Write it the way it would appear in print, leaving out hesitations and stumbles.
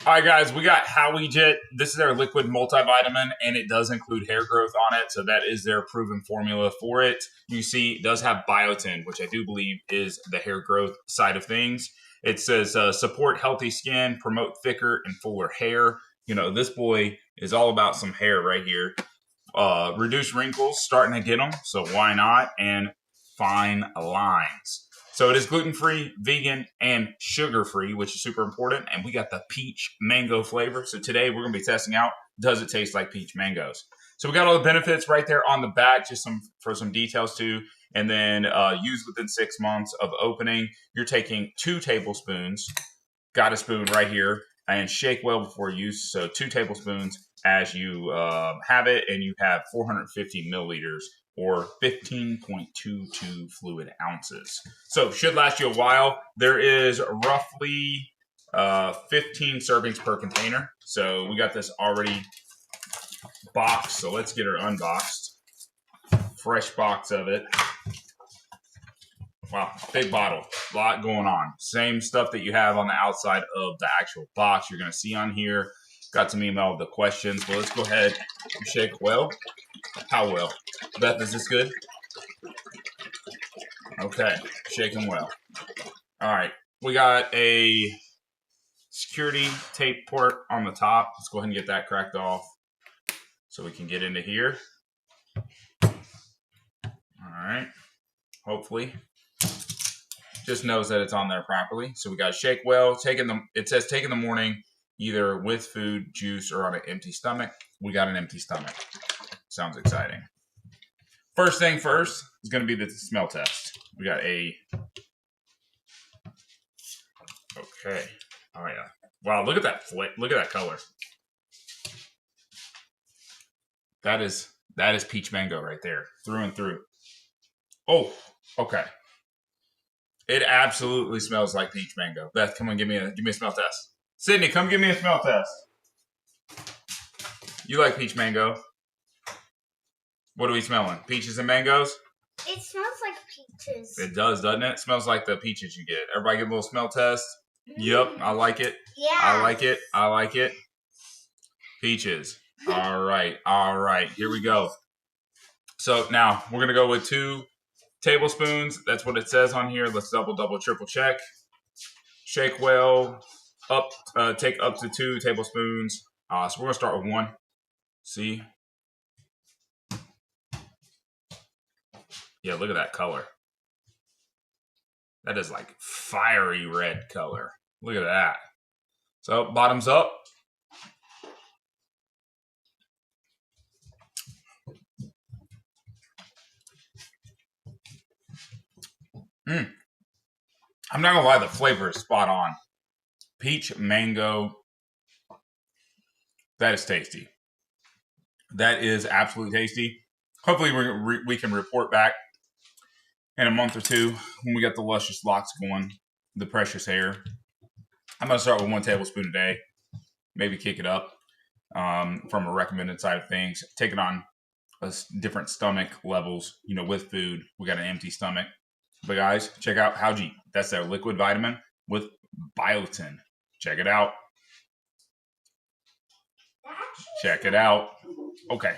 All right, guys, we got HOWEEJET. This is their liquid multivitamin, and it does include hair growth on it, so that is their proven formula for it. You see, it does have Biotin, which I do believe is the hair growth side of things. It says support healthy skin, promote thicker and fuller hair. You know, this boy is all about some hair right here. Reduce wrinkles, starting to get them, so why not? And fine lines. So it is gluten-free, vegan, and sugar-free, which is super important. And we got the peach mango flavor. So today we're going to be testing out, does it taste like peach mangoes? So we got all the benefits right there on the back, just for some details too. And then use within 6 months of opening. You're taking 2 tablespoons, got a spoon right here, and shake well before use. So 2 tablespoons as you have it, and you have 450 milliliters or 15.22 fluid ounces. So should last you a while. There is roughly 15 servings per container. So we got this already boxed. So let's get her unboxed. Fresh box of it. Wow, big bottle. A lot going on. Same stuff that you have on the outside of the actual box you're going to see on here. Got some email of the questions. Well, let's go ahead and shake well. How well? Beth, is this good? Okay, shaking well. All right, we got a security tape port on the top. Let's go ahead and get that cracked off so we can get into here. All right, hopefully. Just knows that it's on there properly. So we got shake well. It says take in the morning, either with food, juice, or on an empty stomach. We got an empty stomach. Sounds exciting. First thing first is going to be the smell test. We got a... Okay. Oh, yeah. Wow, look at that flick. Look at that color. That is peach mango right there. Through and through. Oh, okay. It absolutely smells like peach mango. Beth, come on, give me a smell test. Sydney, come give me a smell test. You like peach mango. What are we smelling? Peaches and mangoes? It smells like peaches. It does, doesn't it? It smells like the peaches you get. Everybody get a little smell test. Yep, I like it. Yeah. I like it. I like it. Peaches. All right. All right. Here we go. So now we're going to go with 2 tablespoons. That's what it says on here. Let's double, triple check. Shake well. Take up to 2 tablespoons. So we're going to start with 1. See? Yeah, look at that color. That is like fiery red color. Look at that. So bottoms up. I'm not gonna lie, the flavor is spot on. Peach mango. That is tasty. That is absolutely tasty. Hopefully we can report back in a month or 2 when we got the luscious locks going, the precious hair. I'm going to start with 1 tablespoon a day. Maybe kick it up from a recommended side of things. Take it on different stomach levels, you know, with food. We got an empty stomach. But guys, check out HOWEEJET. That's their liquid vitamin with Biotin. Check it out. Check it out. Okay.